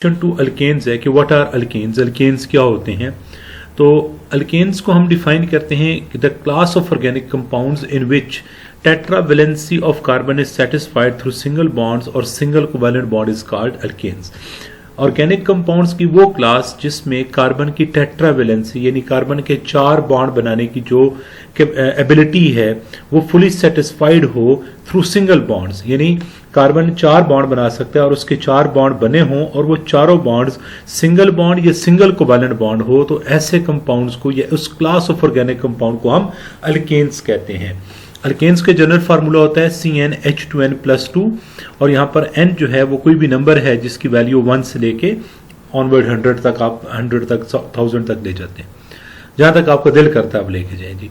To alkanes है कि what are alkanes, alkanes क्या होते हैं। तो अल्केन्स को हम डिफाइन करते हैं कि the class of organic compounds in which tetravalency of carbon is satisfied through single bonds और single covalent bond is called alkanes. Organic compounds की वो क्लास जिसमें कार्बन की टेट्रावेलेंसी यानी कार्बन के 4 बॉन्ड बनाने की जो एबिलिटी है वो फुली सेटिस्फाइड हो थ्रू सिंगल बॉन्ड्स, यानी कार्बन 4 बॉन्ड बना सकता है और उसके 4 बॉन्ड बने हों और वो चारों बॉन्ड्स सिंगल बॉन्ड या सिंगल कोवैलेंट बॉन्ड हो, तो ऐसे कंपाउंड्स को या उस क्लास ऑफ ऑर्गेनिक कंपाउंड को हम अल्केन्स कहते हैं। अल्केन्स के जनरल फार्मूला होता है CnH2n+2 और यहाँ पर n जो है वो कोई भी नंबर है जिसकी वैल्यू 1 से लेके ऑनवर्ड 100 तक, आप 100 तक 1000 तक ले जाते हैं, जहां तक आपका दिल करता है आप लेके जाएं जी।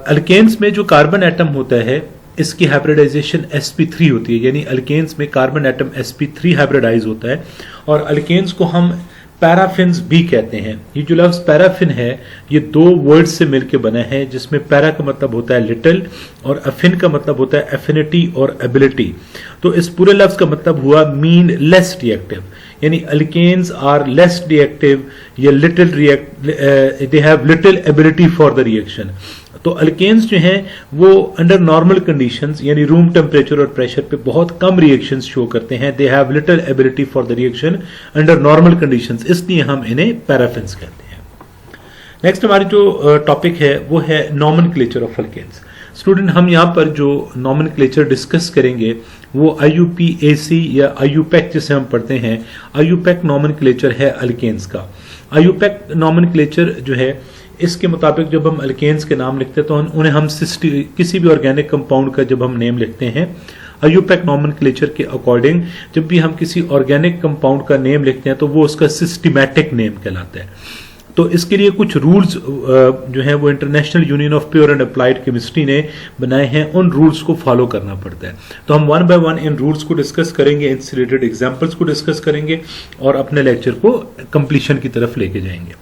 अल्केन्स में जो कार्बन एटम होता है इसकी हाइब्रिडाइजेशन sp3 होती है, यानी अल्केन्स में कार्बन एटम sp3 हाइब्रिडाइज होता है और अल्केन्स को हम पैराफिन्स भी कहते हैं। ये जो लफ्ज पैराफिन है ये 2 वर्ड से मिलकर बना है, जिसमें पैरा का मतलब होता है लिटिल और अफिन का मतलब होता है एफिनिटी और एबिलिटी। तो इस पूरे लफ्ज का मतलब हुआ मीन लेस रिएक्टिव, यानी अल्केन्स आर लेस रिएक्टिव या little they have little ability for the reaction. तो अल्केन्स जो हैं वो अंडर नॉर्मल कंडीशंस यानी रूम टेम्परेचर और प्रेशर पे बहुत कम रिएक्शंस शो करते हैं। They have little ability for the reaction under normal conditions, इसलिए हम इन्हें पैराफिन्स कहते हैं। नेक्स्ट हमारी जो टॉपिक है वो है नॉमेनक्लेचर ऑफ अल्केन्स। स्टूडेंट, हम यहाँ पर जो नॉमेनक्लेचर डिस्कस करेंगे वो IUPAC या IUPAC जिसे हम पढ़ते हैं, IUPAC नॉमेनक्लेचर है अल्केन्स का। IUPAC नॉमेनक्लेचर जो है इसके मुताबिक जब हम अल्केन्स के नाम लिखते हैं तो उन्हें हम किसी भी ऑर्गेनिक कंपाउंड का जब हम नेम लिखते हैं IUPAC नॉमेनक्लेचर के अकॉर्डिंग, जब भी हम किसी ऑर्गेनिक कंपाउंड का नेम लिखते हैं तो वो उसका सिस्टमैटिक नेम कहलाता है। तो इसके लिए कुछ रूल्स जो हैं वो international union of pure and applied chemistry ने बनाए हैं, उन रूल्स को फॉलो करना पड़ता है। तो हम 1 बाय 1 इन रूल्स को डिस्कस करेंगे, इनसे रिलेटेड एग्जाम्पल्स को डिस्कस करेंगे और अपने लेक्चर को कंप्लीशन की तरफ लेके जाएंगे।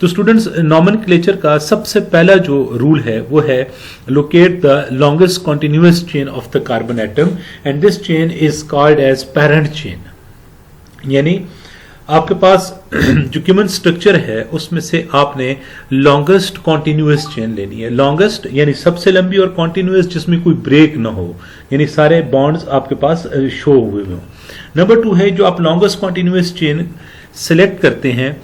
तो स्टूडेंट्स, नॉमेनक्लेचर का सबसे पहला जो रूल है वो है locate the longest continuous chain of the carbon atom and this chain is called as parent chain. यानी आपके पास जो ह्यूमन स्ट्रक्चर है उसमें से आपने लॉन्गेस्ट कॉन्टिन्यूअस चेन लेनी है। लॉन्गेस्ट यानी सबसे लंबी और कॉन्टिन्यूअस जिसमें कोई ब्रेक ना हो, यानी सारे बॉन्ड्स आपके पास शो हुए हों। नंबर 2 है जो आप लॉन्गेस्ट कॉन्टिन्यूअस चेन सिलेक्ट करते हैं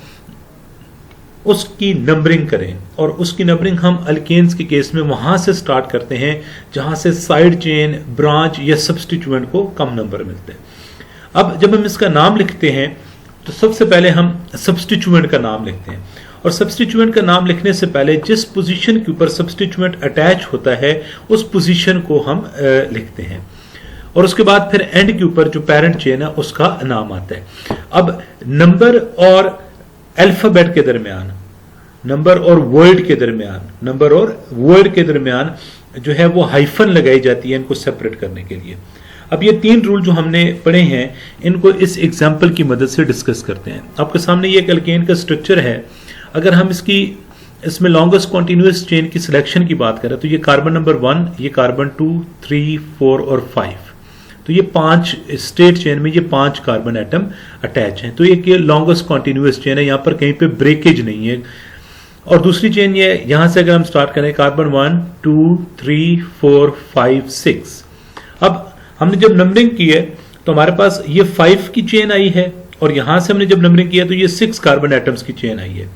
उसकी नंबरिंग करें, और उसकी नंबरिंग हम अल्केन्स के केस में वहां से स्टार्ट करते हैं जहां से साइड चेन, ब्रांच या सब्स्टिट्यूएंट को कम नंबर मिलते हैं। अब जब हम इसका नाम लिखते हैं तो सबसे पहले हम सब्स्टिट्यूएंट का नाम लिखते हैं और सब्स्टिट्यूएंट का नाम लिखने से पहले जिस पोजीशन के ऊपर सब्स्टिट्यूएंट अटैच होता है उस पोजीशन को हम लिखते हैं और उसके बाद फिर एंड के ऊपर जो पेरेंट चेन है उसका नाम आता है। अब नंबर और अल्फाबेट के दरमियान, नंबर और वर्ड के दरमियान, नंबर और वर्ड के दरमियान जो है वो हाइफन लगाई जाती है इनको सेपरेट करने के लिए। अब ये 3 रूल जो हमने पढ़े हैं इनको इस एग्जाम्पल की मदद से डिस्कस करते हैं। आपके सामने ये एक अल्केन का स्ट्रक्चर है। अगर हम इसमें लॉन्गेस्ट कॉन्टिन्यूअस चेन की सिलेक्शन की बात करें तो ये कार्बन नंबर 1, ये कार्बन 2, 3, 4 और 5, तो ये 5 स्टेट चेन में ये 5 कार्बन एटम अटैच हैं। तो ये लॉन्गेस्ट कॉन्टिन्यूअस चेन है, यहाँ पर कहीं पे ब्रेकेज नहीं है। और दूसरी चेन ये यहां से अगर हम स्टार्ट करें कार्बन 1, 2, 3, 4, 5, 6। अब हमने जब नंबरिंग की है तो हमारे पास ये 5 की चेन आई है और यहां से हमने जब नंबरिंग किया तो ये 6 कार्बन एटम्स की चेन आई है।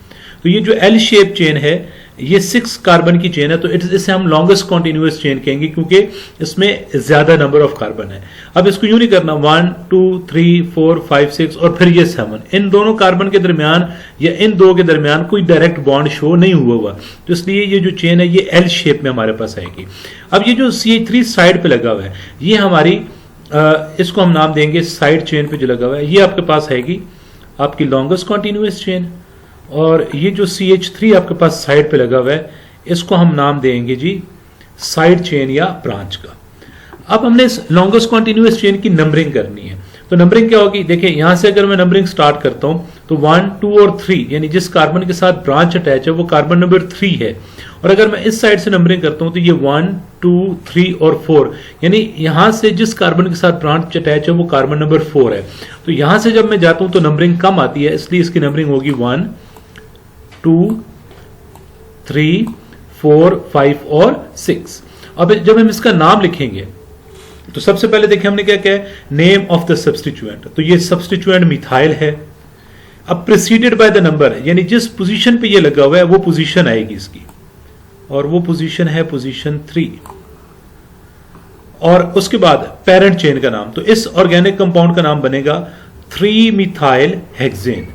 तो ये जो L शेप चेन है ये 6 कार्बन की चेन है, तो इसे हम लॉन्गेस्ट कॉन्टिन्यूअस चेन कहेंगे क्योंकि इसमें ज्यादा नंबर ऑफ कार्बन है। अब इसको यूं नहीं करना 1, 2, 3, 4, 5, 6 और फिर ये 7, इन दोनों कार्बन के दरमियान या इन 2 के दरमियान कोई डायरेक्ट बॉन्ड शो नहीं हुआ, तो इसलिए ये जो चेन है ये L शेप में हमारे पास आएगी। अब ये जो CH3 साइड पे लगा हुआ है ये हमारी इसको हम नाम देंगे साइड चेन पे जो लगा हुआ है, ये आपके पास आएगी आपकी लॉन्गेस्ट कॉन्टिन्यूअस चेन, और ये जो CH3 आपके पास साइड पे लगा हुआ है इसको हम नाम देंगे जी साइड चेन या ब्रांच का। अब हमने इस लॉन्गेस्ट कॉन्टिन्यूअस चेन की नंबरिंग करनी है, तो नंबरिंग क्या होगी, देखिए यहां से अगर मैं नंबरिंग स्टार्ट करता हूं तो 1, 2 और 3 यानी जिस कार्बन के साथ ब्रांच अटैच है वो कार्बन नंबर 3 है। और अगर मैं इस साइड से नंबरिंग करता हूं तो ये 1, 2, 3 और 4 यानी यहां से जिस कार्बन के साथ ब्रांच अटैच है वो कार्बन नंबर 4 है। तो यहां से जब मैं जाता हूं तो नंबरिंग कम आती है, इसलिए इसकी नंबरिंग होगी 1, 2, 3, 4, 5 और 6। अब जब हम इसका नाम लिखेंगे तो सबसे पहले देखिए हमने क्या किया है, नेम ऑफ द सब्स्टिट्यूएंट, तो ये सब्स्टिट्यूएंट मिथाइल है। अब प्रीसीडेड बाय द नंबर यानी जिस पोजीशन पे ये लगा हुआ है वो पोजीशन आएगी इसकी, और वो पोजीशन है पोजीशन 3। और उसके बाद पेरेंट चेन का नाम, तो इस ऑर्गेनिक कंपाउंड का नाम बनेगा 3 मिथाइल हेक्सेन।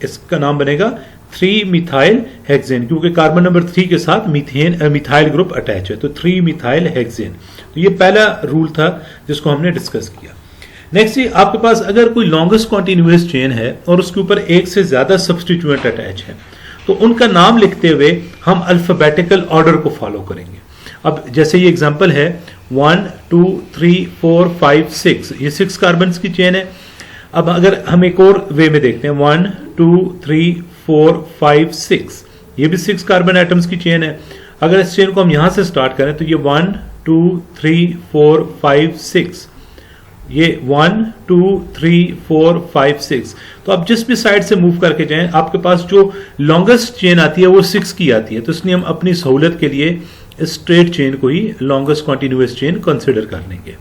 इसका नाम बनेगा 3 मिथाइल हेक्सेन क्योंकि कार्बन नंबर 3 के साथ मिथाइल ग्रुप अटैच है, तो 3 मिथाइल हेक्सेन। तो ये पहला रूल था जिसको हमने डिस्कस किया। नेक्स्ट, आपके पास अगर कोई लॉन्गेस्ट कॉन्टिन्यूअस चेन है और उसके ऊपर एक से ज्यादा सब्स्टिट्यूएंट अटैच है तो उनका नाम लिखते हुए हम अल्फाबेटिकल ऑर्डर को फॉलो करेंगे। अब जैसे ये एग्जांपल है 1, 2, 3, 4, 5, 6, ये 6 कार्बन की चेन है। अब अगर हम एक और वे में देखते हैं 1, 2, 3, 4, 5, 6, ये भी 6 कार्बन एटम्स की चेन है। अगर इस चेन को हम यहां से स्टार्ट करें तो ये 1, 2, 3, 4, 5, 6, ये 1, 2, 3, 4, 5, 6। तो आप जिस भी साइड से मूव करके जाएं आपके पास जो लॉन्गेस्ट चेन आती है वो 6 की आती है, तो इसलिए हम अपनी सहूलियत के लिए स्ट्रेट चेन को ही लॉन्गेस्ट कॉन्टिन्यूअस चेन कंसिडर कर लेंगे।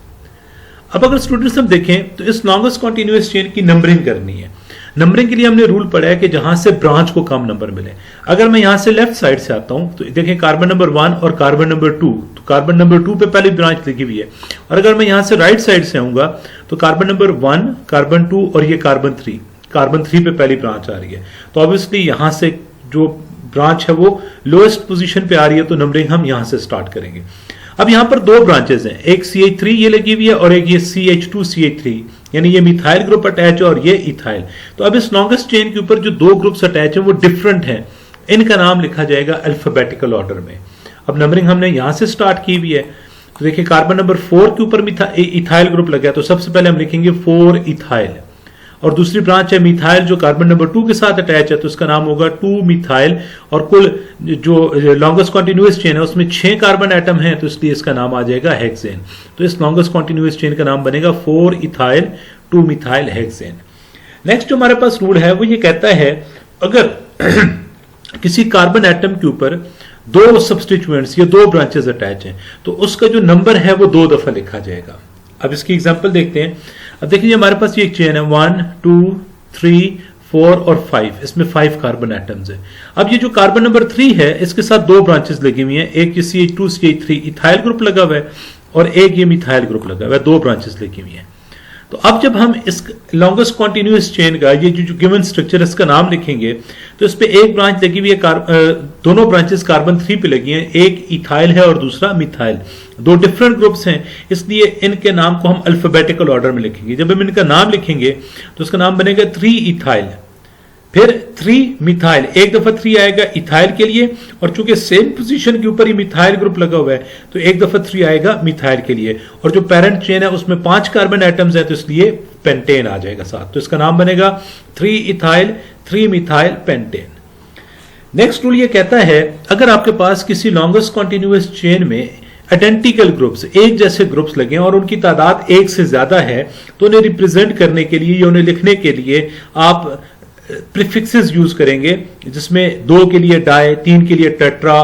अब अगर स्टूडेंट्स हम देखें तो इस लॉन्गेस्ट कॉन्टिन्यूअस चेन की नंबरिंग करनी है। नंबरिंग के लिए हमने रूल पढ़ा है कि जहां से ब्रांच को कम नंबर मिले। अगर मैं यहां से लेफ्ट साइड से आता हूं तो देखिए कार्बन नंबर 1 और कार्बन नंबर 2, तो कार्बन नंबर 2 पे पहली ब्रांच लिखी हुई है। और अगर मैं यहां से राइट साइड से आऊंगा तो कार्बन नंबर 1, कार्बन 2 और ये कार्बन 3 पे पहली ब्रांच आ रही है। तो ऑब्वियसली यहां से जो ब्रांच है वो लोएस्ट पोजीशन पे आ रही है, तो नंबरिंग हम यहां से स्टार्ट करेंगे। अब यहां पर 2 ब्रांचेस हैं, एक CH3 ये लगी हुई है और एक ये CH2 CH3 यानी ये मिथाइल ग्रुप अटैच है और ये इथाइल। तो अब इस लॉन्गेस्ट चेन के ऊपर जो 2 ग्रुप्स अटैच है वो डिफरेंट हैं, इनका नाम लिखा जाएगा अल्फाबेटिकल ऑर्डर में। अब नंबरिंग हमने यहां से स्टार्ट की हुई है, तो देखिए कार्बन नंबर 4 के ऊपर इथाइल ग्रुप लगा है, तो सबसे पहले हम लिखेंगे 4 इथाइल। और दूसरी ब्रांच है मिथाइल जो कार्बन नंबर 2 के साथ अटैच है, तो इसका नाम होगा 2 मिथाइल। और कुल जो लॉन्गेस्ट कॉन्टिन्यूअस चेन है उसमें 6 कार्बन एटम है, तो इसलिए इसका नाम आ जाएगा हेक्सेन। तो इस लॉन्गेस्ट कॉन्टिन्यूअस चेन का नाम बनेगा 4 इथाइल 2 मिथाइल हेक्सेन। नेक्स्ट जो हमारे पास रूल है वो ये कहता है अगर किसी कार्बन एटम के ऊपर 2 सब्स्टिट्यूएंट्स या 2 ब्रांचेस अटैच हैं तो उसका जो नंबर है वो 2 दफा लिखा जाएगा। अब इसकी एग्जांपल देखते हैं। अब देखिए हमारे पास ये एक चेन है 1, 2, 3, 4 और 5, इसमें 5 कार्बन एटम्स है। अब ये जो कार्बन नंबर 3 है इसके साथ 2 ब्रांचेस लगी हुई हैं, एक ये CH2 CH3 इथाइल ग्रुप लगा हुआ है और एक ये मिथाइल ग्रुप लगा हुआ है, 2 ब्रांचेस लगी हुई हैं। तो अब जब हम इस लॉन्गेस्ट कॉन्टिन्यूअस चेन का ये जो गिवन स्ट्रक्चर इसका नाम लिखेंगे तो इस पे एक ब्रांच लगी हुई है, दोनों ब्रांचेस कार्बन 3 पे लगी हैं, एक इथाइल है और दूसरा मिथाइल। 2 डिफरेंट ग्रुप्स हैं, इसलिए इनके नाम को हम अल्फाबेटिकल ऑर्डर में लिखेंगे। जब हम इनका नाम लिखेंगे तो इसका नाम बनेगा 3 इथाइल, फिर 3 मिथाइल, एक दफा 3 आएगा इथाइल के लिए और चूंकि सेम पोजीशन के ऊपर ही मिथाइल ग्रुप लगा हुआ है तो एक दफा 3 आएगा मिथाइल के लिए। और जो पेरेंट चेन है उसमें 5 कार्बन एटम्स है तो इसलिए पेंटेन आ जाएगा साथ, तो इसका नाम बनेगा 3 ethyl 3 methyl pentane. Next rule ये कहता है अगर आपके पास किसी लॉन्गेस्ट कॉन्टिन्यूअस चेन में आइडेंटिकल ग्रुप्स, एक जैसे ग्रुप्स लगे और उनकी तादाद एक से ज्यादा है तो उन्हें रिप्रेजेंट करने के लिए या उन्हें लिखने के लिए आप प्रीफिक्सेस यूज करेंगे, जिसमें 2 के लिए डाई, 3 के लिए टेट्रा,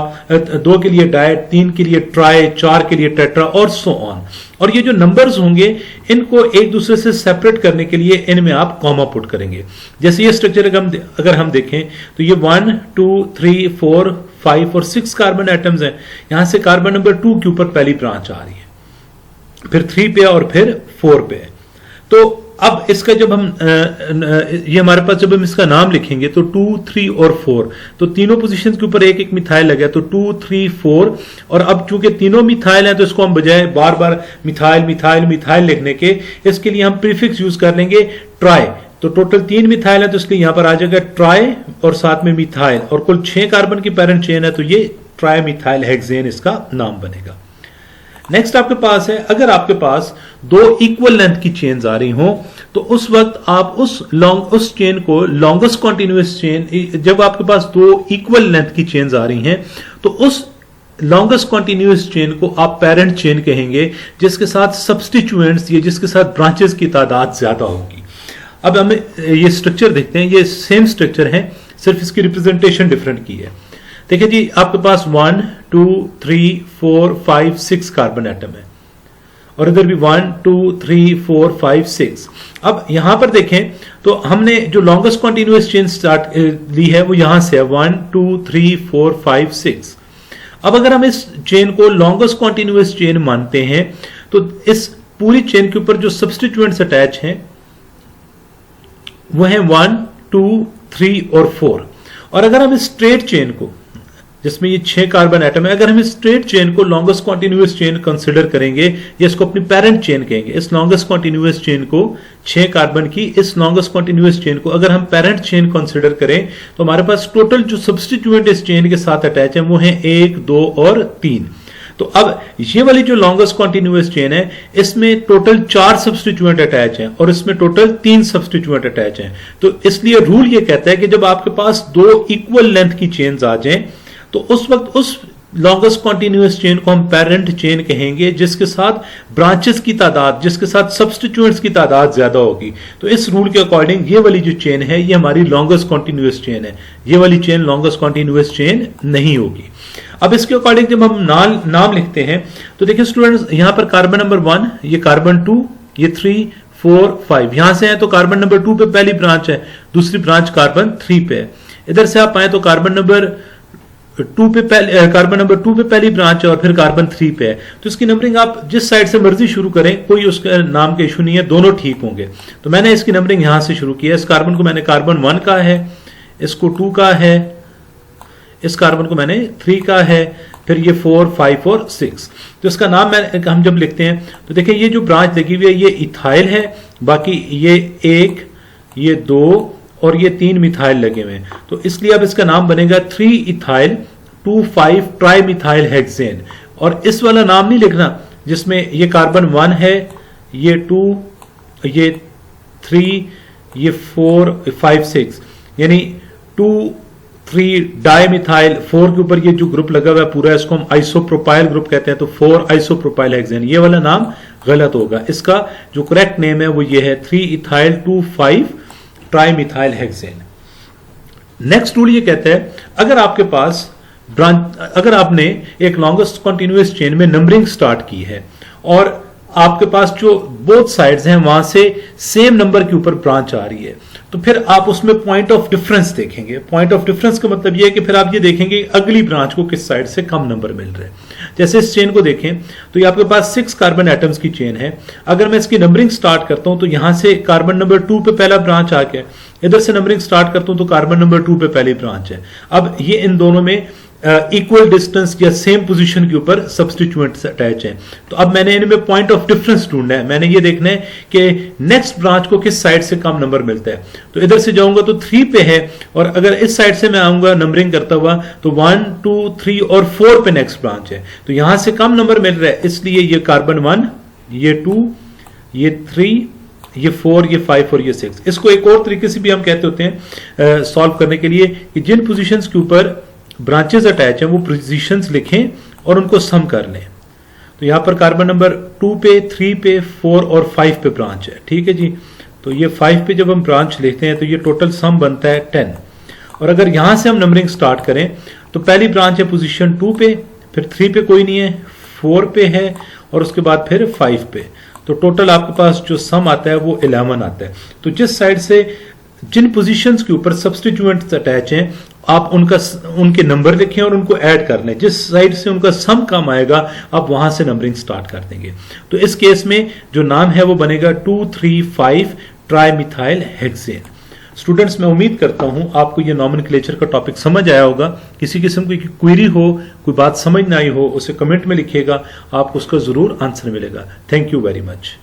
2 के लिए डाई, 3 के लिए ट्राई, 4 के लिए टेट्रा और सो ऑन। और ये जो नंबर्स होंगे इनको एक दूसरे से सेपरेट करने के लिए इनमें आप कॉमा पुट करेंगे। जैसे ये स्ट्रक्चर अगर हम देखें तो ये 1, 2, 3, 4, 5 और 6 कार्बन एटम्स हैं। यहां से कार्बन नंबर 2 के ऊपर पहली ब्रांच आ रही है, फिर 3 पे और फिर 4 पे। तो अब इसका जब हम ये हमारे पास जब हम इसका नाम लिखेंगे तो 2, 3 और 4, तो तीनों पोजीशंस के ऊपर एक एक मिथाइल लगा है, तो 2, 3, 4। और अब चूंकि तीनों मिथाइल हैं तो इसको हम बजाय बार बार मिथाइल मिथाइल मिथाइल लिखने के इसके लिए हम प्रीफिक्स यूज कर लेंगे ट्राई। तो टोटल 3 मिथाइल है तो इसलिए यहां पर आ जाएगा ट्राई और साथ में मिथाइल, और कुल 6 कार्बन की पेरेंट चेन है तो ये ट्राई मिथाइल हेक्सेन इसका नाम बनेगा। नेक्स्ट आपके पास है, अगर आपके पास दो इक्वल लेंथ की चेन्स आ रही हो तो उस वक्त आप उस चेन को लॉन्गेस्ट कॉन्टिन्यूअस चेन, जब आपके पास दो इक्वल लेंथ की चेन्स आ रही हैं तो उस लॉन्गेस्ट कॉन्टिन्यूअस चेन को आप पेरेंट चेन कहेंगे, जिसके साथ सब्सटीट्यूएंट्स या जिसके साथ ब्रांचेस की तादाद ज्यादा होगी। अब हमें ये स्ट्रक्चर देखते हैं, ये सेम स्ट्रक्चर है, सिर्फ इसकी रिप्रेजेंटेशन डिफरेंट की है। देखिए जी, आपके पास 1 2 3 4 5 6 कार्बन एटम है और इधर भी 1 2 3 4 5 6। अब यहां पर देखें तो हमने जो लॉन्गेस्ट कॉन्टिन्यूअस चेन स्टार्ट ली है वो यहां से है 1 2 3 4 5 6। अब अगर हम इस चेन को लॉन्गेस्ट कॉन्टिन्यूअस चेन मानते हैं तो इस पूरी चेन के ऊपर जो सब्सटीट्यूएंट्स अटैच हैं वो है 1 2 3 और 4। और अगर हम इस स्ट्रेट चेन को, जिसमें ये 6 कार्बन एटम है, अगर हम इस स्ट्रेट चेन को लॉन्गेस्ट कॉन्टिन्यूअस चेन कंसीडर करेंगे या इसको अपनी पेरेंट चेन कहेंगे, इस लॉन्गेस्ट कॉन्टिन्यूअस चेन को 6 कार्बन की इस लॉन्गेस्ट कॉन्टिन्यूअस चेन को अगर हम पेरेंट चेन कंसीडर करें तो हमारे पास टोटल जो सब्सटीट्यूएंट इस चेन के साथ अटैच है वो है 1 2 और 3। तो अब ये वाली जो लॉन्गेस्ट कॉन्टिन्यूअस चेन है इसमें टोटल 4 सब्सटीट्यूएंट अटैच हैं और इसमें टोटल 3 सब्सटीट्यूएंट अटैच हैं। तो इसलिए रूल ये कहता है कि जब आपके पास दो इक्वल लेंथ की चेन्स आ जाएं तो उस वक्त उस लॉन्गेस्ट कॉन्टिन्यूअस चेन को हम पेरेंट चेन कहेंगे, जिसके साथ ब्रांचेस की तादाद, जिसके साथ सब्सटीट्यूएंट्स की तादाद ज्यादा होगी। तो इस रूल के अकॉर्डिंग ये वाली जो चेन है ये हमारी लॉन्गेस्ट कॉन्टिन्यूअस चेन है, ये वाली चेन लॉन्गेस्ट कॉन्टिन्यूअस चेन नहीं होगी। अब इसके अकॉर्डिंग जब हम नाम लिखते हैं तो देखिए स्टूडेंट्स, यहां पर कार्बन नंबर 1, ये कार्बन 2, ये 3 4 5 यहां से है तो कार्बन नंबर 2 पे पहली ब्रांच है, दूसरी ब्रांच कार्बन 3 पे है। इधर से आप आए तो कार्बन नंबर 2 पे पहली ब्रांच है और फिर कार्बन 3 पे है। तो इसकी नंबरिंग आप जिस साइड से मर्जी शुरू करें, कोई उसका नाम का इशू नहीं है, दोनों ठीक होंगे। तो मैंने इसकी नंबरिंग यहां से शुरू किया। इस कार्बन को मैंने कार्बन 1 का है, इसको 2 का है, इस कार्बन को मैंने 3 का है, फिर ये 4 5 और 6। तो इसका नाम हम जब लिखते हैं तो देखिए ये जो ब्रांच लगी हुई है ये इथाइल है, बाकी ये 1 ये 2 और ये 3 मिथाइल लगे हुए हैं। तो इसलिए अब इसका नाम बनेगा 3 इथाइल 2 5 ट्राई मिथाइल हेक्सेन। और इस वाला नाम नहीं लिखना जिसमें ये कार्बन 1 है, ये 2 ये 3 ये 4 5 6, यानी 2 3 डाई मिथाइल 4 के ऊपर ये जो ग्रुप लगा हुआ है पूरा, इसको हम आइसोप्रोपाइल ग्रुप कहते हैं। तो 4 आइसोप्रोपाइल हेक्सेन, ये वाला नाम गलत होगा। इसका जो करेक्ट नेम है वो ये है 3 ethyl 2 5 tri methyl hexane. Next rule ये कहता है अगर आपने एक लॉन्गेस्ट कॉन्टिन्यूअस चेन में नंबरिंग स्टार्ट की है और आपके पास जो बोथ साइड्स हैं वहां से सेम नंबर के ऊपर ब्रांच आ रही है तो फिर आप उसमें पॉइंट ऑफ डिफरेंस देखेंगे। पॉइंट ऑफ डिफरेंस का मतलब यह है कि फिर आप ये देखेंगे अगली ब्रांच को किस साइड से कम नंबर मिल रहे हैं। जैसे इस चेन को देखें तो ये आपके पास 6 कार्बन एटम्स की चेन है। अगर मैं इसकी नंबरिंग स्टार्ट करता हूं तो यहां से कार्बन नंबर 2 पे पहला ब्रांच आ गया, इधर से नंबरिंग स्टार्ट करता हूं तो कार्बन नंबर 2 पे पहली ब्रांच है। अब ये इन दोनों में इक्वल डिस्टेंस या सेम पोजीशन के ऊपर सब्सटीट्यूएंट्स अटैच हैं। तो अब मैंने इनमें पॉइंट ऑफ डिफरेंस ढूंढना है। मैंने ये देखना है कि नेक्स्ट ब्रांच को किस साइड से कम नंबर मिलता है। तो इधर से जाऊंगा तो 3 पे है और अगर इस साइड से मैं आऊंगा नंबरिंग करता हुआ तो 1 2 3 और 4 पे नेक्स्ट ब्रांच है। तो यहां से कम नंबर मिल रहा है, इसलिए ये कार्बन 1 ये 2 ये 3 ये 4 ये 5 और ये 6। इसको एक और तरीके से भी हम कहते होते हैं सॉल्व करने के लिए कि जिन पोजीशंस के ऊपर ब्रांचेस अटैच हैं वो पोजीशंस लिखें और उनको सम कर लें। तो यहां पर कार्बन नंबर 2 पे 3 पे 4 और 5 पे ब्रांच है, ठीक है जी। तो ये 5 पे जब हम ब्रांच लेते हैं तो ये टोटल सम बनता है 10। और अगर यहां से हम नंबरिंग स्टार्ट करें तो पहली ब्रांच है पोजीशन 2 पे, फिर 3 पे कोई नहीं है, 4 पे है और उसके बाद फिर 5 पे। तो टोटल आपके पास जो सम आता है वो 11 आता है। तो जिस साइड से जिन पोजीशंस के ऊपर सब्सटीट्यूएंट्स अटैच हैं आप उनके नंबर लिखें और उनको ऐड कर लें। जिस साइड से उनका सम कम आएगा आप वहां से नंबरिंग स्टार्ट कर देंगे। तो इस केस में जो नाम है वो बनेगा 2 3 5 ट्राई मिथाइल हेक्सेन। स्टूडेंट्स, मैं उम्मीद करता हूं आपको ये नॉमेनक्लेचर का टॉपिक समझ आया होगा। किसी किस्म की क्वेरी हो, कोई बात समझ ना आई हो, उसे कमेंट में लिखिएगा, आपको उसका जरूर आंसर मिलेगा। Thank you very much.